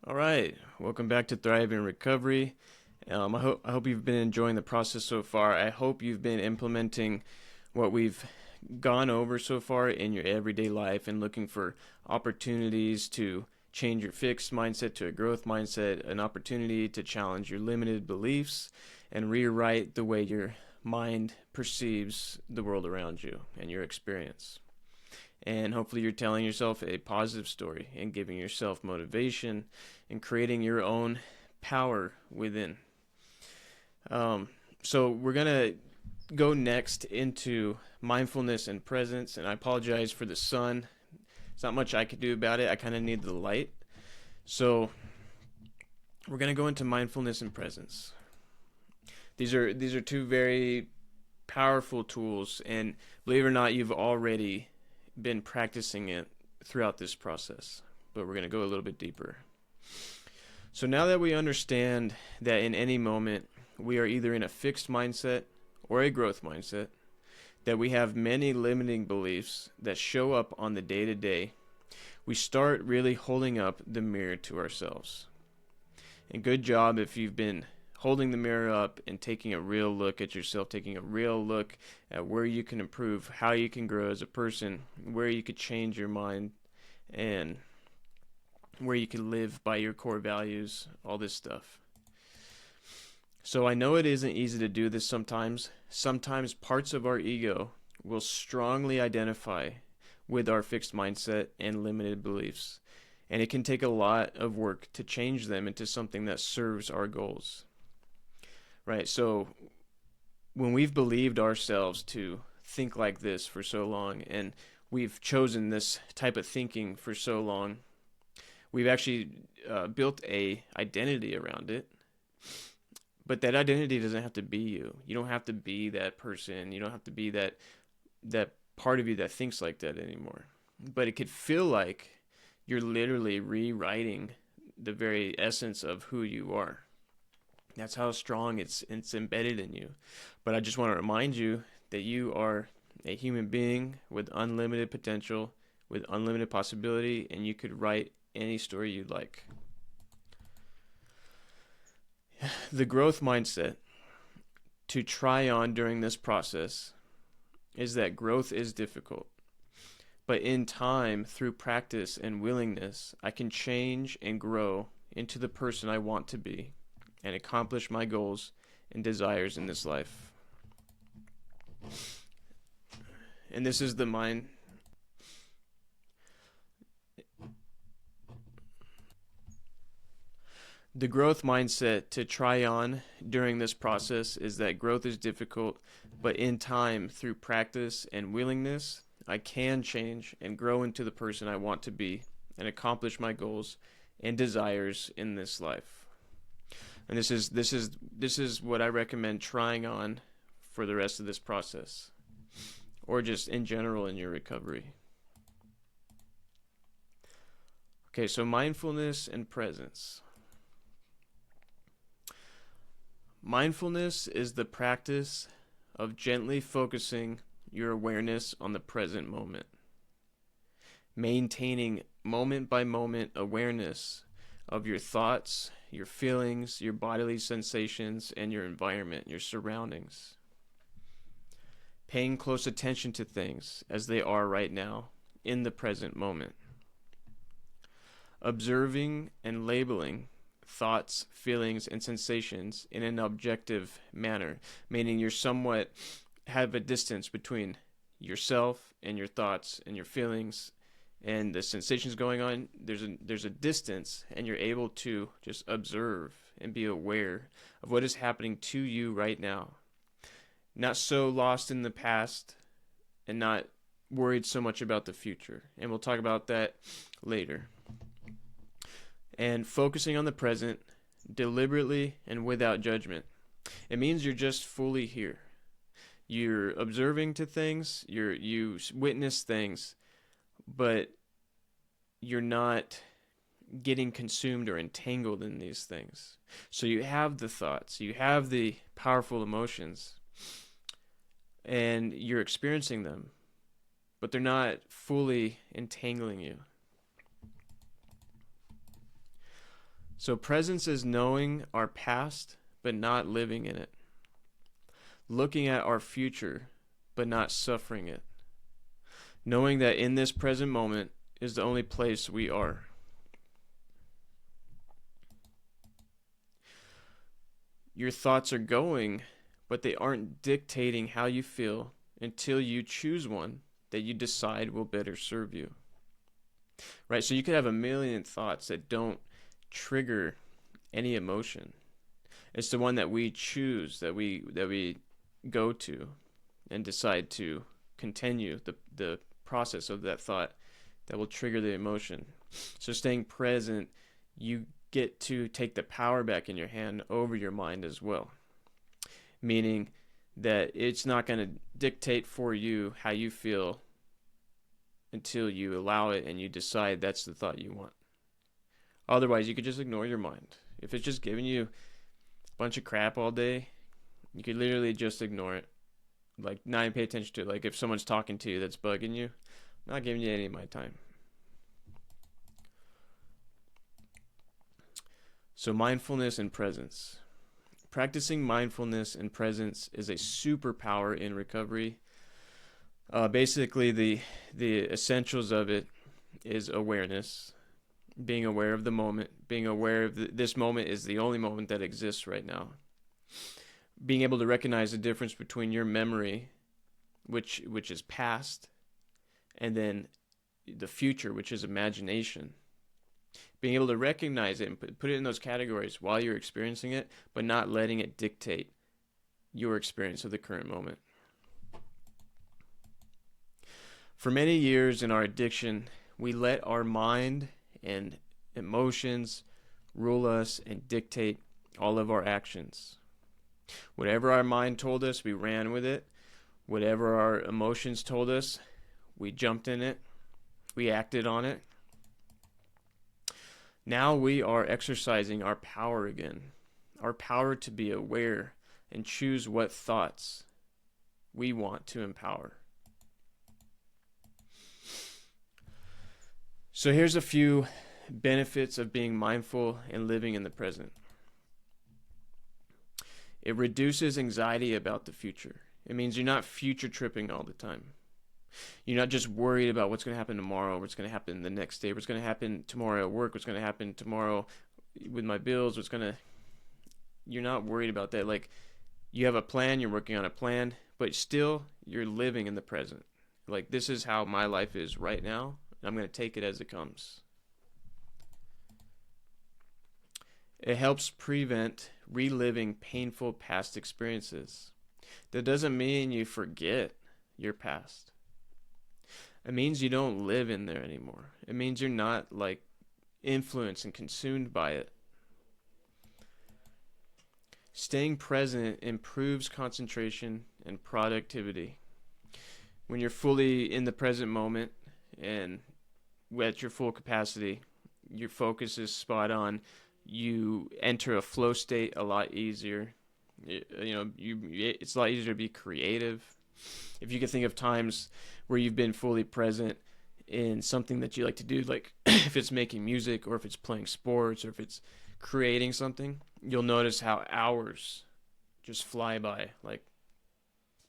All right, welcome back to Thrive in Recovery. I hope you've been enjoying the process so far. I hope you've been implementing what we've gone over so far in your everyday life and looking for opportunities to change your fixed mindset to a growth mindset, an opportunity to challenge your limited beliefs and rewrite the way your mind perceives the world around you and your experience. And hopefully, you're telling yourself a positive story and giving yourself motivation and creating your own power within. So, we're going to go next into mindfulness and presence. And I apologize for the sun. There's not much I could do about it. I kind of need the light. So, we're going to go into mindfulness and presence. These are two very powerful tools, and believe it or not, you've already been practicing it throughout this process, but we're going to go a little bit deeper. So now that we understand that in any moment we are either in a fixed mindset or a growth mindset, that we have many limiting beliefs that show up on the day to day, we start really holding up the mirror to ourselves. And good job if you've been holding the mirror up and taking a real look at yourself, taking a real look at where you can improve, how you can grow as a person, where you could change your mind, and where you can live by your core values, all this stuff. So I know it isn't easy to do this sometimes. Sometimes parts of our ego will strongly identify with our fixed mindset and limited beliefs. And it can take a lot of work to change them into something that serves our goals. Right, so when we've believed ourselves to think like this for so long, and we've chosen this type of thinking for so long, we've actually built a identity around it. But that identity doesn't have to be you. You don't have to be that person. You don't have to be that part of you that thinks like that anymore. But it could feel like you're literally rewriting the very essence of who you are. That's how strong it's embedded in you. But I just want to remind you that you are a human being with unlimited potential, with unlimited possibility, and you could write any story you'd like. The growth mindset to try on during this process is that growth is difficult. But in time, through practice and willingness, I can change and grow into the person I want to be and accomplish my goals and desires in this life. And this is the mind. The growth mindset to try on during this process is that growth is difficult, but in time, through practice and willingness, I can change and grow into the person I want to be and accomplish my goals and desires in this life. And this is what I recommend trying on for the rest of this process, or just in general in your recovery. Okay, so mindfulness and presence. Mindfulness is the practice of gently focusing your awareness on the present moment, maintaining moment by moment awareness of your thoughts, your feelings, your bodily sensations, and your environment, your surroundings. Paying close attention to things as they are right now, in the present moment. Observing and labeling thoughts, feelings, and sensations in an objective manner, meaning you're somewhat have a distance between yourself and your thoughts and your feelings and the sensations going on. There's a distance, and you're able to just observe and be aware of what is happening to you right now. Not so lost in the past and not worried so much about the future. And we'll talk about that later. And focusing on the present deliberately and without judgment. It means you're just fully here. You're observing to things, you witness things, but you're not getting consumed or entangled in these things. So you have the thoughts, you have the powerful emotions, and you're experiencing them, but they're not fully entangling you. So presence is knowing our past but not living in it. Looking at our future but not suffering it. Knowing that in this present moment is the only place we are. Your thoughts are going, but they aren't dictating how you feel until you choose one that you decide will better serve you. Right? So you could have a million thoughts that don't trigger any emotion. It's the one that we choose, that we go to and decide to continue the process of that thought that will trigger the emotion. So staying present, you get to take the power back in your hand over your mind as well. Meaning that it's not going to dictate for you how you feel until you allow it and you decide that's the thought you want. Otherwise, you could just ignore your mind. If it's just giving you a bunch of crap all day, you could literally just ignore it. Like, not even pay attention to it. Like, if someone's talking to you that's bugging you, I'm not giving you any of my time. So mindfulness and presence. Practicing mindfulness and presence is a superpower in recovery. Basically, the essentials of it is awareness, being aware of the moment, being aware of this moment is the only moment that exists right now. Being able to recognize the difference between your memory, which is past, and then the future, which is imagination. Being able to recognize it and put it in those categories while you're experiencing it, but not letting it dictate your experience of the current moment. For many years in our addiction, we let our mind and emotions rule us and dictate all of our actions. Whatever our mind told us, we ran with it. Whatever our emotions told us, we jumped in it. We acted on it. Now we are exercising our power again, our power to be aware and choose what thoughts we want to empower. So here's a few benefits of being mindful and living in the present. It reduces anxiety about the future. It means you're not future tripping all the time. You're not just worried about what's going to happen tomorrow, what's going to happen the next day, what's going to happen tomorrow at work, what's going to happen tomorrow with my bills, you're not worried about that. Like, you have a plan, you're working on a plan, but still you're living in the present. Like, this is how my life is right now, and I'm going to take it as it comes. It helps prevent reliving painful past experiences. That doesn't mean you forget your past. It means you don't live in there anymore. It means you're not like influenced and consumed by it. Staying present improves concentration and productivity. When you're fully in the present moment and at your full capacity, your focus is spot on. You enter a flow state a lot easier. It's a lot easier to be creative. If you can think of times where you've been fully present in something that you like to do, like if it's making music or if it's playing sports or if it's creating something, you'll notice how hours just fly by like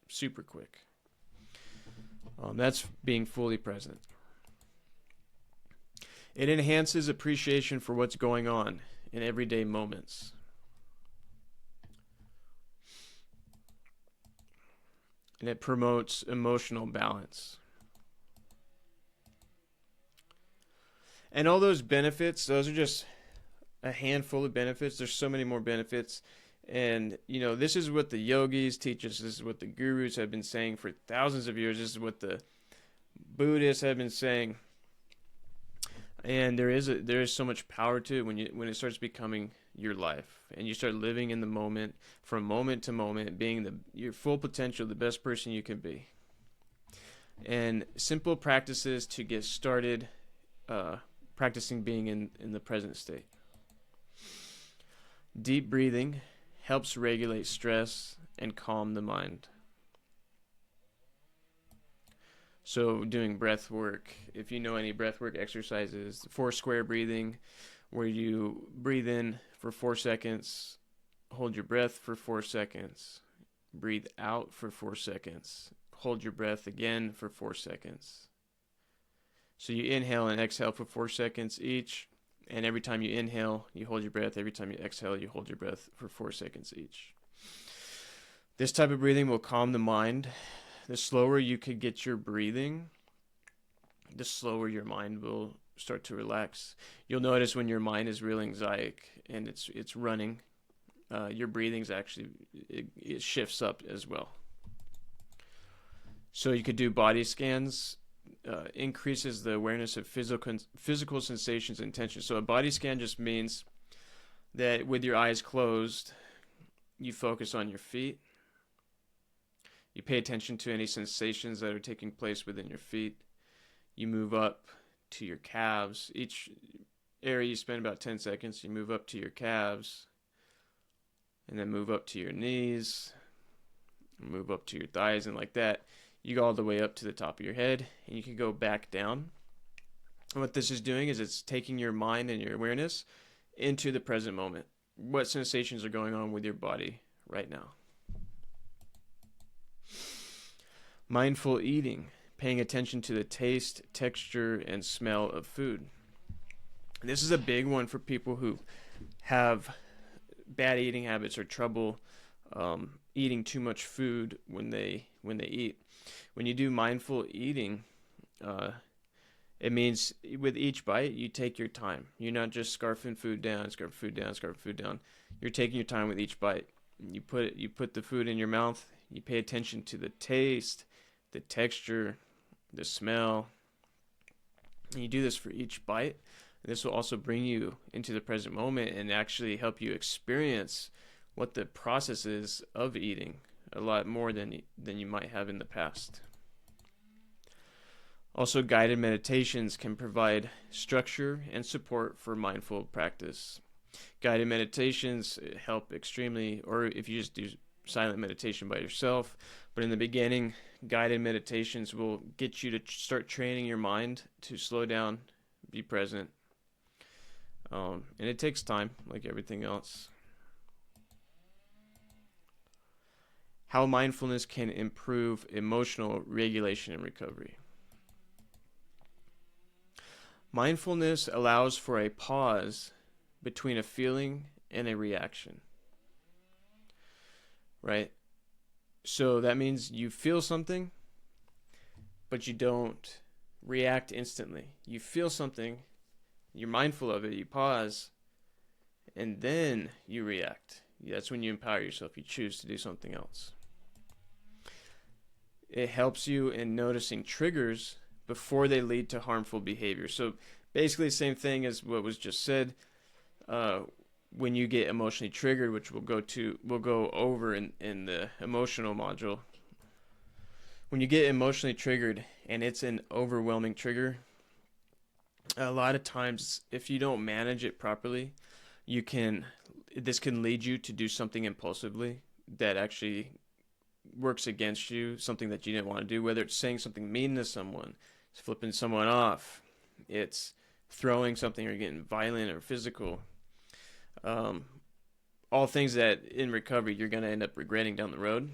super quick. That's being fully present. It enhances appreciation for what's going on in everyday moments. And it promotes emotional balance. And all those benefits, those are just a handful of benefits. There's so many more benefits. And, this is what the yogis teach us. This is what the gurus have been saying for thousands of years. This is what the Buddhists have been saying. And there is so much power to it when it starts becoming your life and you start living in the moment, from moment to moment, being your full potential, the best person you can be. And simple practices to get started practicing being in the present state. Deep breathing helps regulate stress and calm the mind. So doing breath work, if you know any breath work exercises, 4 square breathing where you breathe in for 4 seconds, hold your breath for 4 seconds, breathe out for 4 seconds, hold your breath again for 4 seconds. So you inhale and exhale for 4 seconds each, and every time you inhale, you hold your breath. Every time you exhale, you hold your breath for 4 seconds each. This type of breathing will calm the mind. The slower you could get your breathing, the slower your mind will start to relax. You'll notice when your mind is real anxiety and it's running, your breathing's actually, it shifts up as well. So you could do body scans, increases the awareness of physical sensations and tension. So a body scan just means that with your eyes closed, you focus on your feet. You pay attention to any sensations that are taking place within your feet. You move up to your calves. Each area you spend about 10 seconds. You move up to your calves, and then move up to your knees, move up to your thighs, and like that. You go all the way up to the top of your head, and you can go back down. And what this is doing is it's taking your mind and your awareness into the present moment. What sensations are going on with your body right now? Mindful eating, paying attention to the taste, texture, and smell of food. This is a big one for people who have bad eating habits or trouble eating too much food when they eat. When you do mindful eating, it means with each bite you take your time. You're not just scarfing food down. You're taking your time with each bite. You put the food in your mouth. You pay attention to the taste, the texture, the smell. And you do this for each bite. This will also bring you into the present moment and actually help you experience what the process is of eating a lot more than you might have in the past. Also, guided meditations can provide structure and support for mindful practice. Guided meditations help extremely, or if you just do silent meditation by yourself. But in the beginning, guided meditations will get you to start training your mind to slow down, be present. And it takes time, like everything else. How mindfulness can improve emotional regulation and recovery. Mindfulness allows for a pause between a feeling and a reaction. Right? So that means you feel something, but you don't react instantly. You feel something, you're mindful of it, you pause, and then you react. That's when you empower yourself. You choose to do something else. It helps you in noticing triggers before they lead to harmful behavior. So basically the same thing as what was just said. When you get emotionally triggered, which we'll go over in the emotional module. When you get emotionally triggered and it's an overwhelming trigger, a lot of times if you don't manage it properly, this can lead you to do something impulsively that actually works against you, something that you didn't want to do, whether it's saying something mean to someone, it's flipping someone off, it's throwing something or getting violent or physical. All things that in recovery you're going to end up regretting down the road.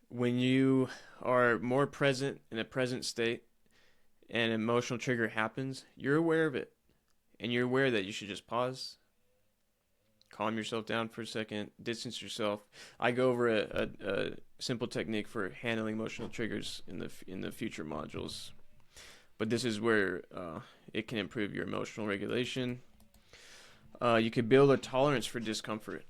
When you are more present in a present state and an emotional trigger happens, you're aware of it. And you're aware that you should just pause, calm yourself down for a second, distance yourself. I go over a simple technique for handling emotional triggers in the future modules. But this is where it can improve your emotional regulation. You could build a tolerance for discomfort,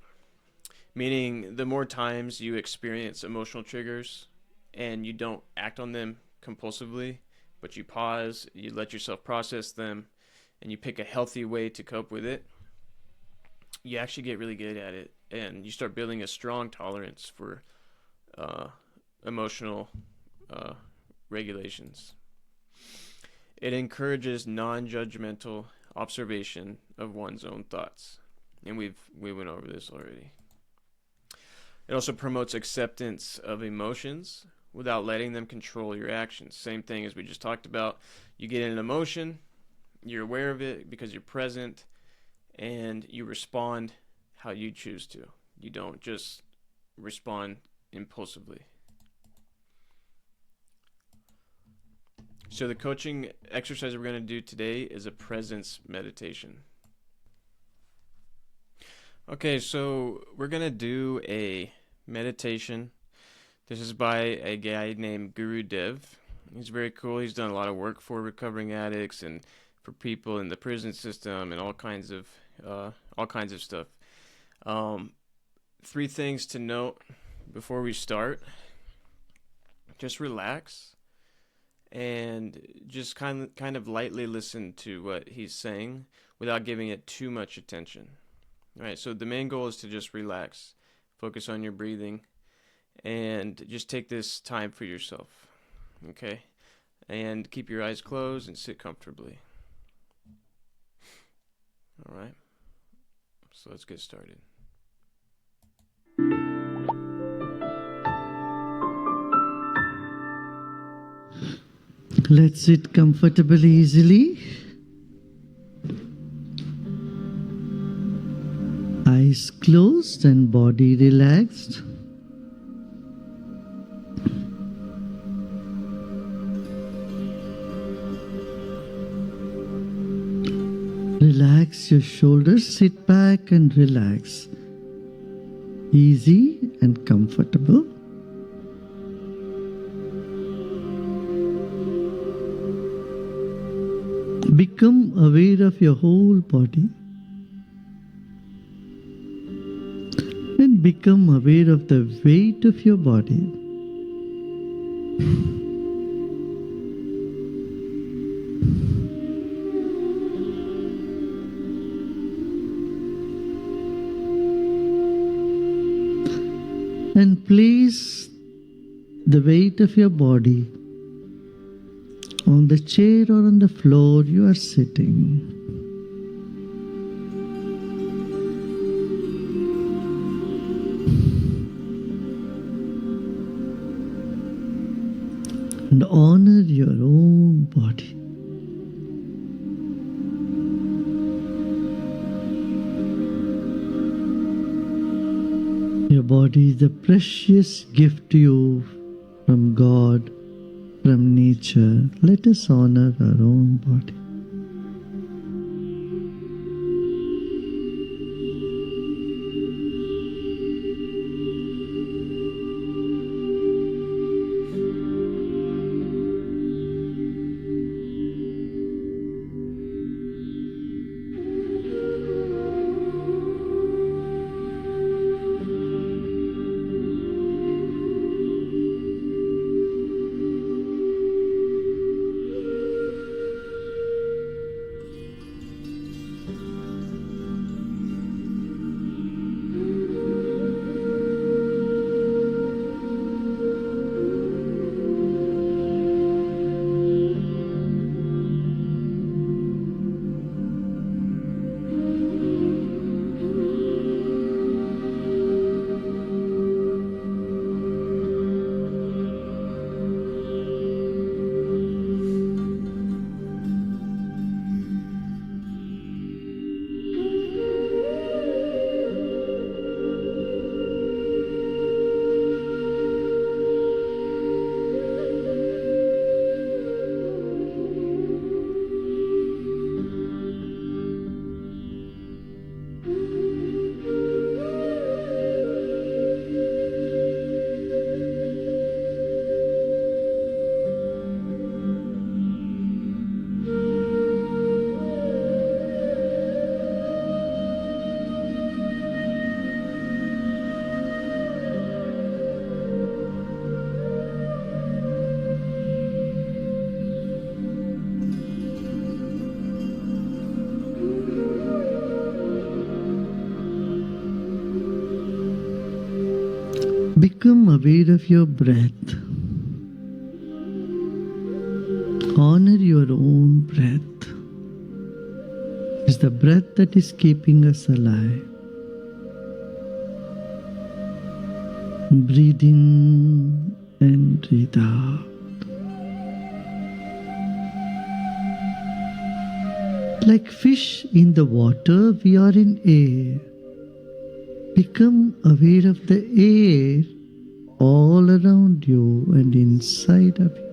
meaning the more times you experience emotional triggers and you don't act on them compulsively, but you pause, you let yourself process them, and you pick a healthy way to cope with it, you actually get really good at it, and you start building a strong tolerance for emotional regulations. It encourages non-judgmental observation of one's own thoughts, and we went over this already. It also promotes acceptance of emotions without letting them control your actions. Same thing as we just talked about. You get an emotion, You're aware of it because you're present, and you respond how you choose to. You don't just respond impulsively. So the coaching exercise we're going to do today is a presence meditation. Okay, so we're going to do a meditation. This is by a guy named Guru Dev. He's very cool. He's done a lot of work for recovering addicts and for people in the prison system and all kinds of stuff. 3 things to note before we start. Just relax and just kind of lightly listen to what he's saying without giving it too much attention. All right, so the main goal is to just relax, focus on your breathing, and just take this time for yourself, okay? And keep your eyes closed and sit comfortably. All right, so let's get started. Let's sit comfortably, easily. Eyes closed and body relaxed. Relax your shoulders, sit back and relax. Easy and comfortable. Become aware of your whole body and become aware of the weight of your body. And place the weight of your body on the chair or on the floor you are sitting. And honor your own body. Your body is a precious gift to you from God, from nature. Let us honor our own body. Become aware of your breath. Honor your own breath. It's the breath that is keeping us alive. Breathe in and breathe out. Like fish in the water, we are in air. Become aware of the air all around you and inside of you.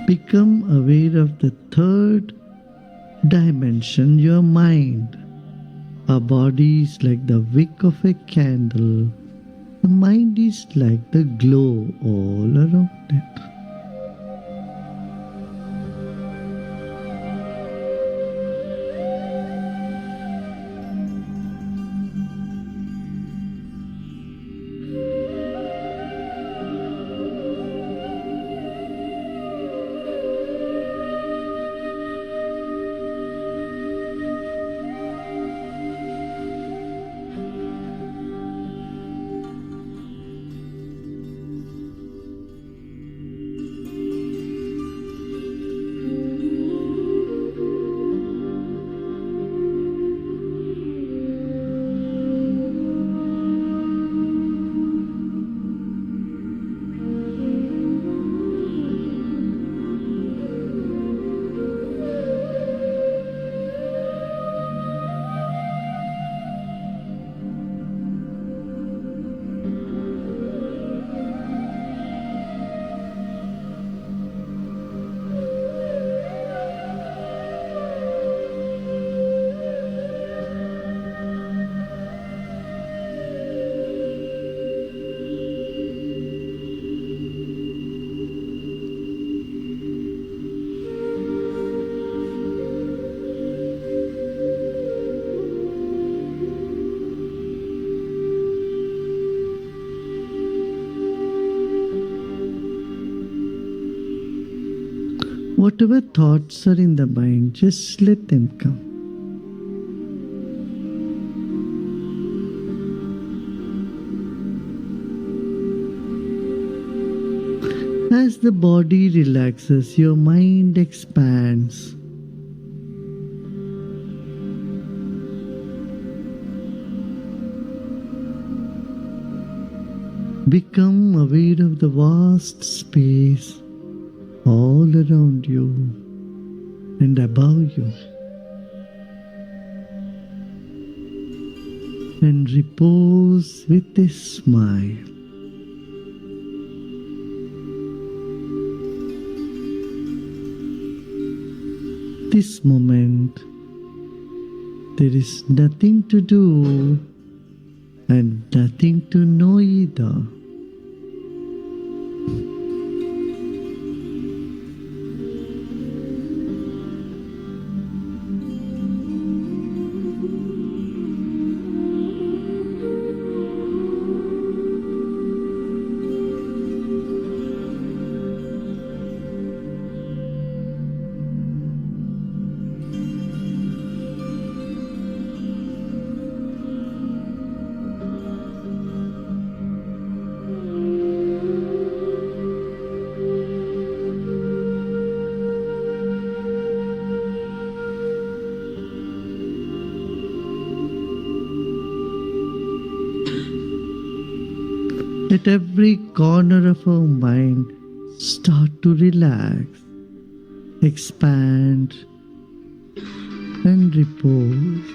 Become aware of the third dimension, your mind. Our body is like the wick of a candle. The mind is like the glow all around it. Whatever thoughts are in the mind, just let them come. As the body relaxes, your mind expands. Become aware of the vast space all around you and above you. And repose with a smile. This moment, there is nothing to do and nothing to know either. Let every corner of our mind start to relax, expand, and repose.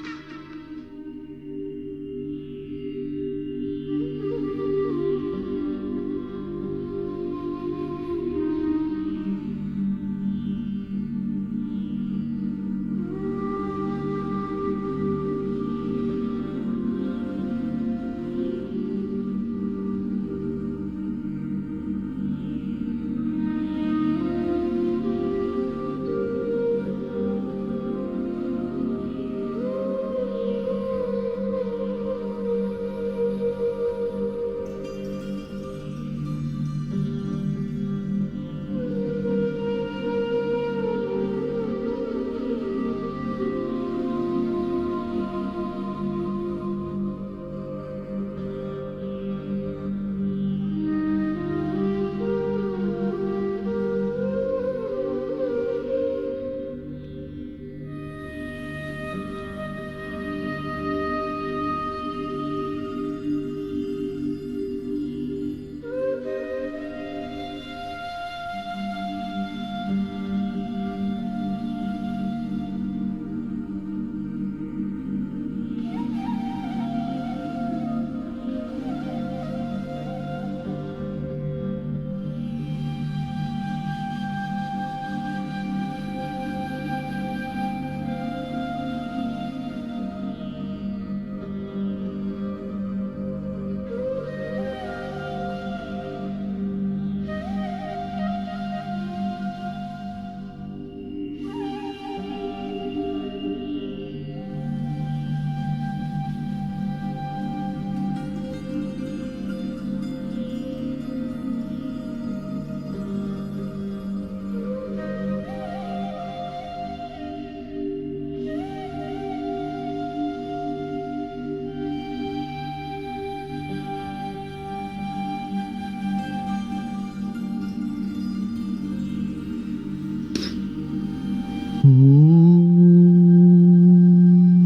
Om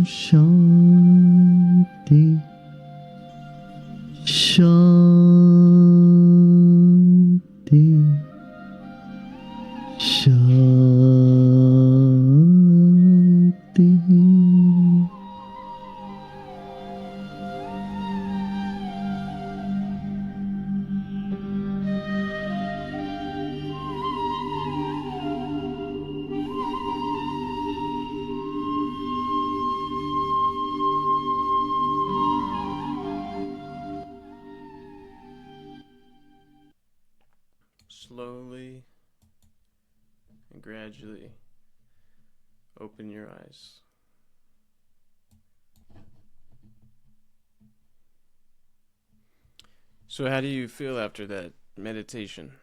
Shanti Shanti Shanti. Slowly and gradually open your eyes. So how do you feel after that meditation?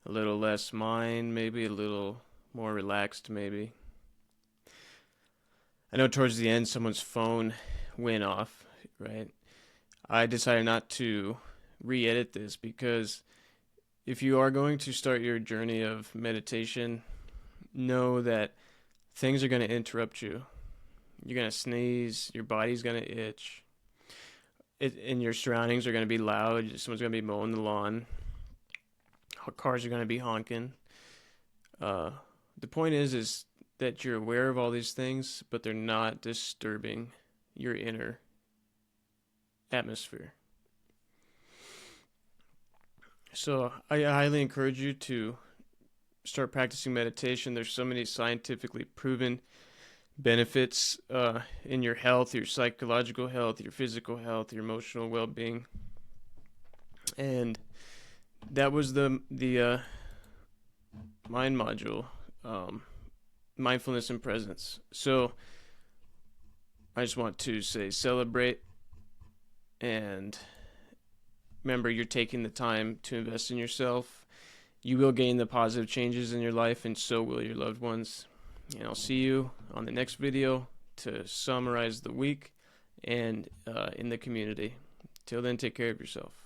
A little less mind, maybe a little more relaxed, maybe. I know towards the end someone's phone went off, right? I decided not to re-edit this because if you are going to start your journey of meditation, know that things are going to interrupt you. You're going to sneeze, your body's going to itch, and your surroundings are going to be loud. Someone's going to be mowing the lawn. Cars are going to be honking. The point is that you're aware of all these things, but they're not disturbing your inner atmosphere. So I highly encourage you to start practicing meditation. There's so many scientifically proven benefits in your health, your psychological health, your physical health, your emotional well-being. And that was the mind module, mindfulness and presence. So I just want to say celebrate, and remember, you're taking the time to invest in yourself. You will gain the positive changes in your life, and so will your loved ones. And I'll see you on the next video to summarize the week and in the community. Till then, take care of yourself.